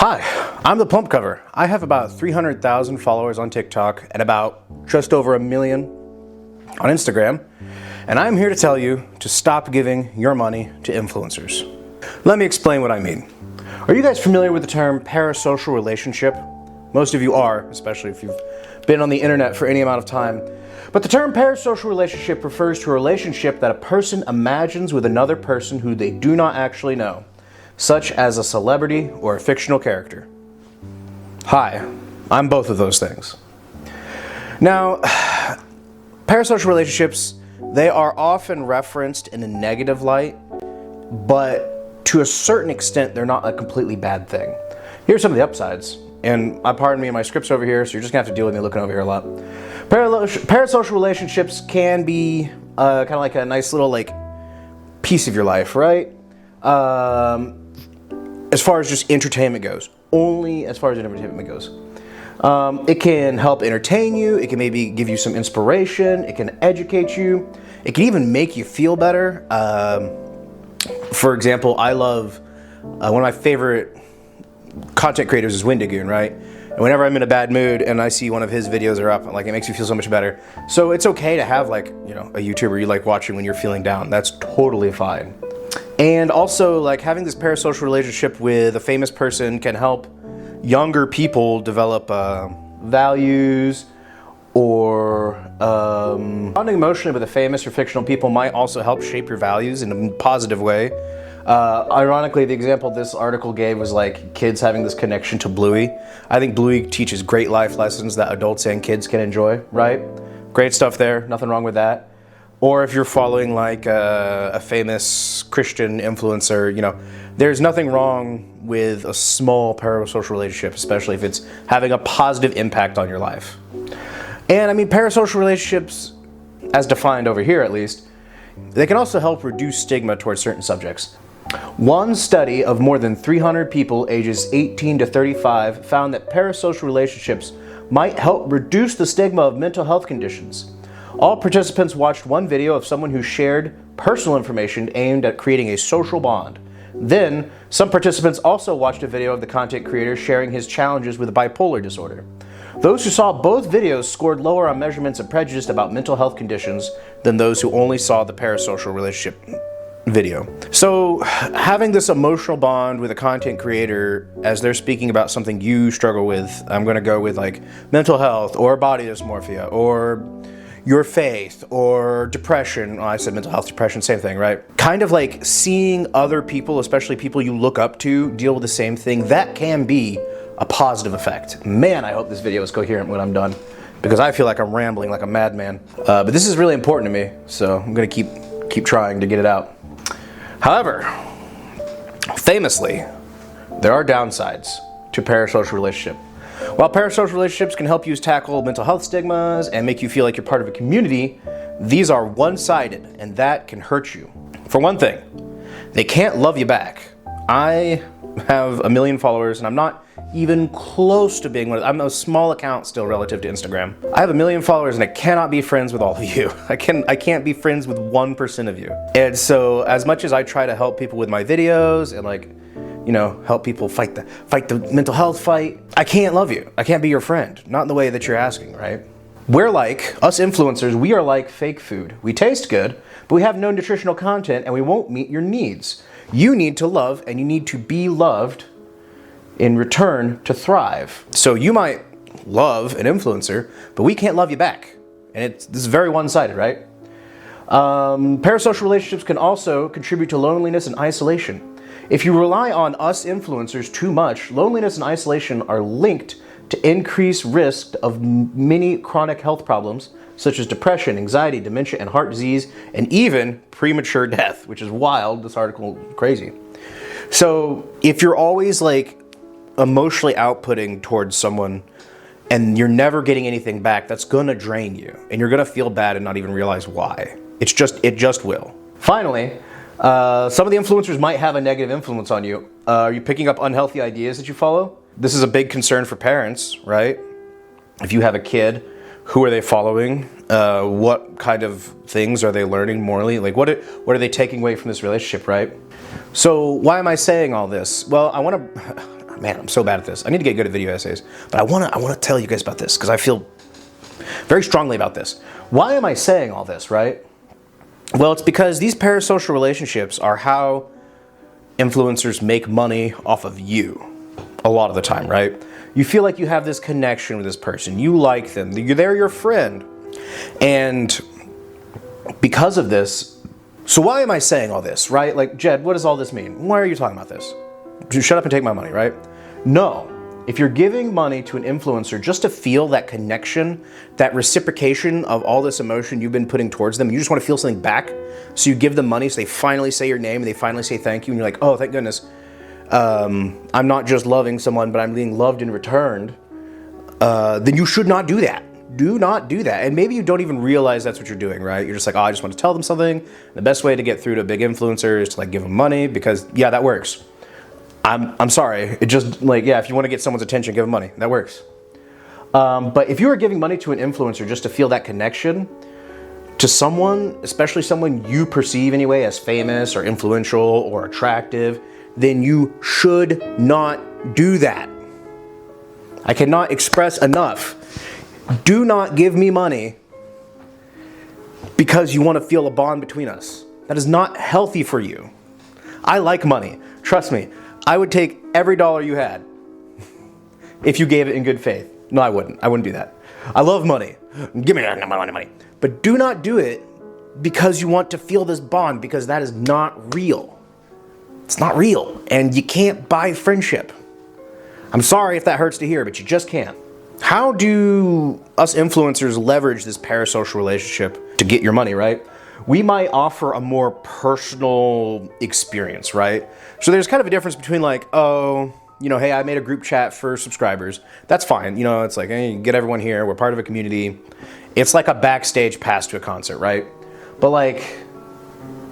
Hi, I'm the Plump Cover. I have about 300,000 followers on TikTok and about just over 1 million on Instagram. And I'm here to tell you to stop giving your money to influencers. Let me explain what I mean. Are you guys familiar with the term parasocial relationship? Most of you are, especially if you've been on the internet for any amount of time. But the term parasocial relationship refers to a relationship that a person imagines with another person who they do not actually know, such as a celebrity or a fictional character. Hi, I'm both of those things. Now, parasocial relationships, they are often referenced in a negative light, but to a certain extent, they're not a completely bad thing. Here's some of the upsides, and pardon me, my script's over here, so you're just gonna have to deal with me looking over here a lot. Parasocial relationships can be kind of like a nice little piece of your life, right? As far as just entertainment goes, only as far as entertainment goes. It can help entertain you, it can maybe give you some inspiration, it can educate you, it can even make you feel better. For example, I love, one of my favorite content creators is Windigoon, right? And whenever I'm in a bad mood and I see one of his videos are up, it makes me feel so much better. So it's okay to have a YouTuber you like watching when you're feeling down. That's totally fine. And also, having this parasocial relationship with a famous person can help younger people develop values, or bonding emotionally with a famous or fictional people might also help shape your values in a positive way. Ironically, the example this article gave was kids having this connection to Bluey. I think Bluey teaches great life lessons that adults and kids can enjoy, right? Great stuff there, nothing wrong with that. Or if you're following a famous Christian influencer, there's nothing wrong with a small parasocial relationship, especially if it's having a positive impact on your life. And parasocial relationships, as defined over here at least, they can also help reduce stigma towards certain subjects. One study of more than 300 people ages 18 to 35 found that parasocial relationships might help reduce the stigma of mental health conditions. All participants watched one video of someone who shared personal information aimed at creating a social bond. Then, some participants also watched a video of the content creator sharing his challenges with bipolar disorder. Those who saw both videos scored lower on measurements of prejudice about mental health conditions than those who only saw the parasocial relationship video. So, having this emotional bond with a content creator as they're speaking about something you struggle with, I'm going to go with mental health or body dysmorphia or your faith or depression. I said mental health, depression, same thing, right? Kind of seeing other people, especially people you look up to, deal with the same thing, that can be a positive effect. Man, I hope this video is coherent when I'm done, because I feel like I'm rambling like a madman. But this is really important to me, so I'm gonna keep trying to get it out. However, famously, there are downsides to parasocial relationship. While parasocial relationships can help you tackle mental health stigmas and make you feel like you're part of a community, these are one-sided, and that can hurt you. For one thing, they can't love you back. I have 1 million followers, and I'm not even close to being one of them. I'm a small account still relative to Instagram. I have 1 million followers, and I cannot be friends with all of you. I can't be friends with 1% of you. And so, as much as I try to help people with my videos and help people fight the mental health fight, I can't love you. I can't be your friend. Not in the way that you're asking, right? Us influencers, we are like fake food. We taste good, but we have no nutritional content and we won't meet your needs. You need to love and you need to be loved in return to thrive. So you might love an influencer, but we can't love you back. And this is very one-sided, right? Parasocial relationships can also contribute to loneliness and isolation. If you rely on us influencers too much, loneliness and isolation are linked to increased risk of many chronic health problems, such as depression, anxiety, dementia, and heart disease, and even premature death, which is wild. This article is crazy. So if you're always emotionally outputting towards someone and you're never getting anything back, that's gonna drain you, and you're gonna feel bad and not even realize why. It just will. Finally, some of the influencers might have a negative influence on you. Are you picking up unhealthy ideas that you follow? This is a big concern for parents, right? If you have a kid, who are they following? What kind of things are they learning morally? What are they taking away from this relationship, right? So why am I saying all this? Well, Man, I'm so bad at this. I need to get good at video essays. But I want to tell you guys about this because I feel very strongly about this. Why am I saying all this, right? Well, it's because these parasocial relationships are how influencers make money off of you a lot of the time, right? You feel like you have this connection with this person. You like them. They're your friend. And because of this, so why am I saying all this, right? Like, Jed, what does all this mean? Why are you talking about this? Just shut up and take my money, right? No. If you're giving money to an influencer just to feel that connection, that reciprocation of all this emotion you've been putting towards them, you just want to feel something back, so you give them money so they finally say your name and they finally say thank you, and you're like, oh, thank goodness. I'm not just loving someone, but I'm being loved in return, then you should not do that. Do not do that. And maybe you don't even realize that's what you're doing, right? You're just like, oh, I just want to tell them something. The best way to get through to a big influencer is to like give them money because, yeah, that works. I'm sorry. It just like, yeah, if you want to get someone's attention, give them money. That works. But if you are giving money to an influencer just to feel that connection to someone, especially someone you perceive anyway as famous or influential or attractive, then you should not do that. I cannot express enough. Do not give me money because you want to feel a bond between us. That is not healthy for you. I like money. Trust me. I would take every dollar you had if you gave it in good faith. No, I wouldn't. I wouldn't do that. I love money. Give me my money. But do not do it because you want to feel this bond, because that is not real. It's not real. And you can't buy friendship. I'm sorry if that hurts to hear, but you just can't. How do us influencers leverage this parasocial relationship to get your money, right? We might offer a more personal experience, right? So there's kind of a difference between like, oh, you know, hey, I made a group chat for subscribers. That's fine. You know, it's like, hey, get everyone here. We're part of a community. It's like a backstage pass to a concert, right? But like,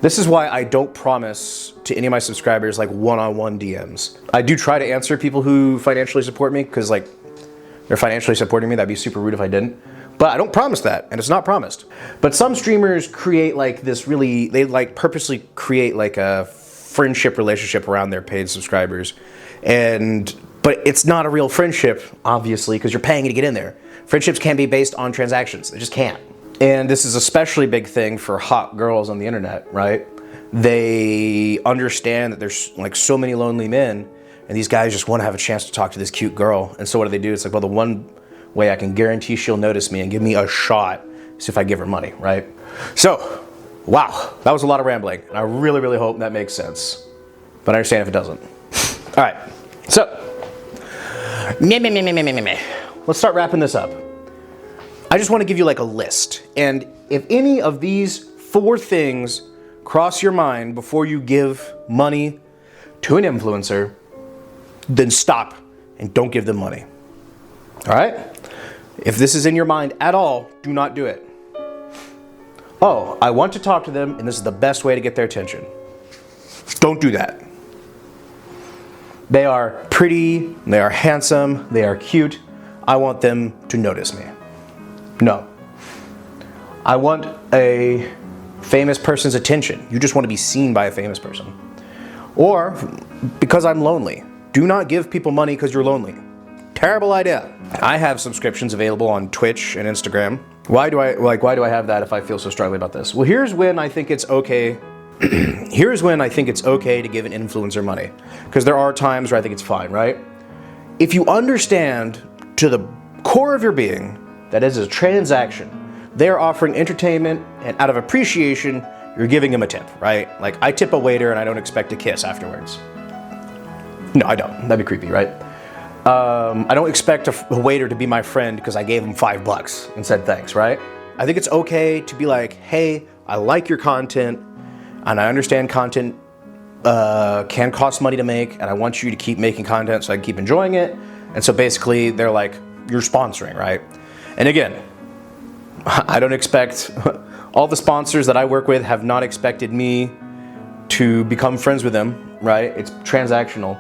this is why I don't promise to any of my subscribers like one-on-one DMs. I do try to answer people who financially support me because like they're financially supporting me. That'd be super rude if I didn't. But I don't promise that, and it's not promised. But some streamers create like this really, they like purposely create like a friendship relationship around their paid subscribers. But it's not a real friendship, obviously, because you're paying to get in there. Friendships can't be based on transactions. They just can't. And this is especially big thing for hot girls on the internet, right? They understand that there's like so many lonely men, and these guys just want to have a chance to talk to this cute girl. And so what do? It's like, well, the one way I can guarantee she'll notice me and give me a shot is if I give her money, right? So, wow, that was a lot of rambling. And I really, really hope that makes sense. But I understand if it doesn't. All right, so, let's start wrapping this up. I just want to give you like a list. And if any of these 4 things cross your mind before you give money to an influencer, then stop and don't give them money. All right? If this is in your mind at all, do not do it. Oh, I want to talk to them, and this is the best way to get their attention. Don't do that. They are pretty, they are handsome, they are cute. I want them to notice me. No. I want a famous person's attention. You just want to be seen by a famous person. Or because I'm lonely. Do not give people money because you're lonely. Terrible idea. I have subscriptions available on Twitch and Instagram. Why do I have that if I feel so strongly about this? Well, here's when I think it's okay. Here's when I think it's okay to give an influencer money. Because there are times where I think it's fine, right? If you understand to the core of your being that is a transaction, they're offering entertainment, and out of appreciation, you're giving them a tip, right? Like I tip a waiter and I don't expect a kiss afterwards. No, I don't. That'd be creepy, right? I don't expect a waiter to be my friend because I gave him $5 and said thanks, right? I think it's okay to be like, hey, I like your content, and I understand content can cost money to make, and I want you to keep making content so I can keep enjoying it. And so basically, they're like, you're sponsoring, right? And again, I don't expect, all the sponsors that I work with have not expected me to become friends with them, right? It's transactional.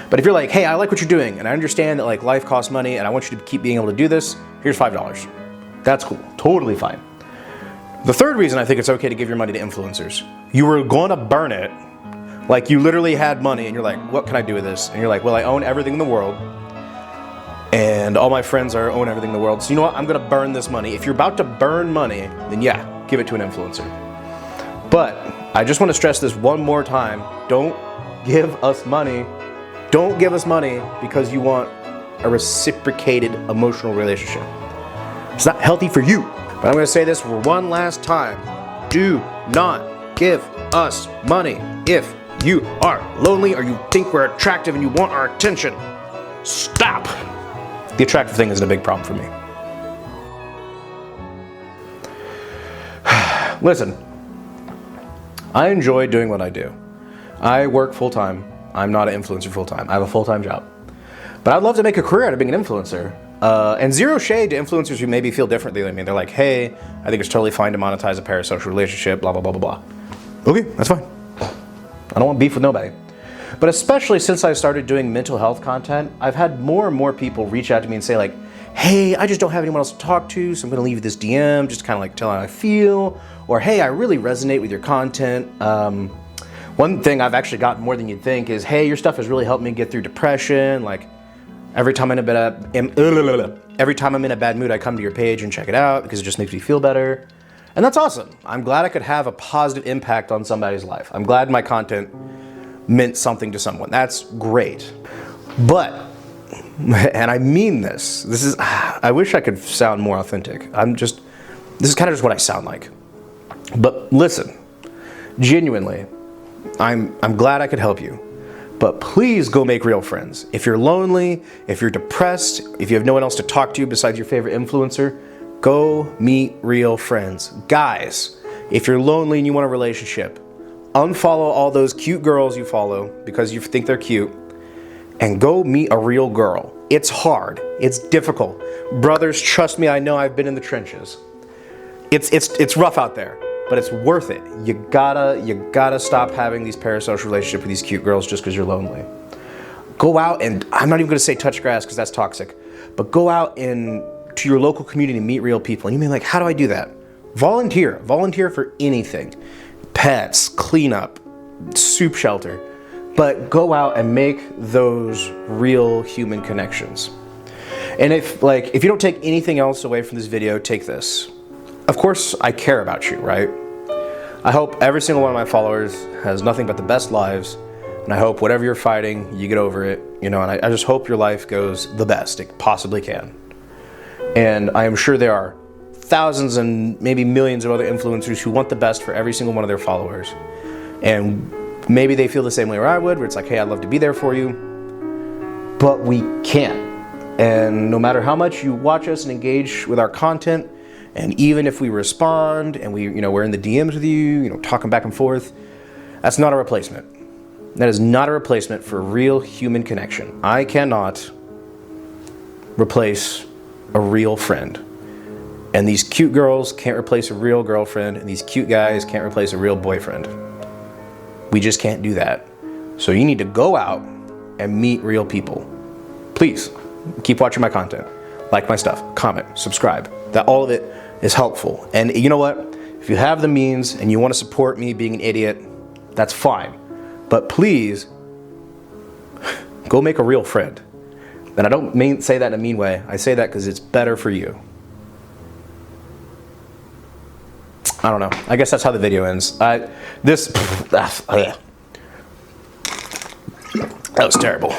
But if you're like, hey, I like what you're doing, and I understand that like life costs money, and I want you to keep being able to do this, here's $5. That's cool, totally fine. The third reason I think it's okay to give your money to influencers, you were going to burn it Like, you literally had money and you're like, what can I do with this? And you're like, well, I own everything in the world. And all my friends own everything in the world. So you know what? I'm going to burn this money. If you're about to burn money, then yeah, give it to an influencer. But I just want to stress this one more time. Don't give us money. Don't give us money because you want a reciprocated emotional relationship. It's not healthy for you. But I'm going to say this one last time. Do not give us money if you are lonely or you think we're attractive and you want our attention. Stop. The attractive thing isn't a big problem for me. Listen, I enjoy doing what I do. I work full-time. I'm not an influencer full-time. I have a full-time job. But I'd love to make a career out of being an influencer. And zero shade to influencers who maybe feel differently than me. They're like, hey, I think it's totally fine to monetize a parasocial relationship, blah, blah, blah, blah, blah. Okay, that's fine. I don't want beef with nobody. But especially since I started doing mental health content, I've had more and more people reach out to me and say like, hey, I just don't have anyone else to talk to, so I'm gonna leave you this DM, just kind of like tell how I feel. Or, hey, I really resonate with your content. One thing I've actually gotten more than you'd think is, hey, your stuff has really helped me get through depression. Like, every time I'm in a bad mood, I come to your page and check it out because it just makes me feel better. And that's awesome. I'm glad I could have a positive impact on somebody's life. I'm glad my content meant something to someone. That's great. But, and I mean this is, I wish I could sound more authentic. This is kind of just what I sound like. But listen, genuinely, I'm glad I could help you. But please go make real friends. If you're lonely, if you're depressed, if you have no one else to talk to besides your favorite influencer, go meet real friends. Guys, if you're lonely and you want a relationship, unfollow all those cute girls you follow because you think they're cute and go meet a real girl. It's hard. It's difficult. Brothers, trust me, I know I've been in the trenches. It's rough out there, but it's worth it. You gotta stop having these parasocial relationships with these cute girls just because you're lonely. Go out and, I'm not even gonna say touch grass because that's toxic, but go out and to your local community and meet real people. And you may be like, how do I do that? Volunteer for anything. Pets, cleanup, soup shelter. But go out and make those real human connections. And if you don't take anything else away from this video, take this. Of course, I care about you, right? I hope every single one of my followers has nothing but the best lives. And I hope whatever you're fighting, you get over it. And I just hope your life goes the best it possibly can. And I am sure there are thousands and maybe millions of other influencers who want the best for every single one of their followers. And maybe they feel the same way I would, where it's like, hey, I'd love to be there for you, but we can't. And no matter how much you watch us and engage with our content, and even if we respond and we're in the DMs with you, talking back and forth, that's not a replacement. That is not a replacement for real human connection. I cannot replace a real friend. And these cute girls can't replace a real girlfriend, and these cute guys can't replace a real boyfriend. We just can't do that. So you need to go out and meet real people. Please, keep watching my content. Like my stuff, comment, subscribe. That all of it is helpful. And you know what? If you have the means and you want to support me being an idiot, that's fine. But please, go make a real friend. And I don't say that in a mean way. I say that because it's better for you. I don't know. I guess that's how the video ends. That was terrible.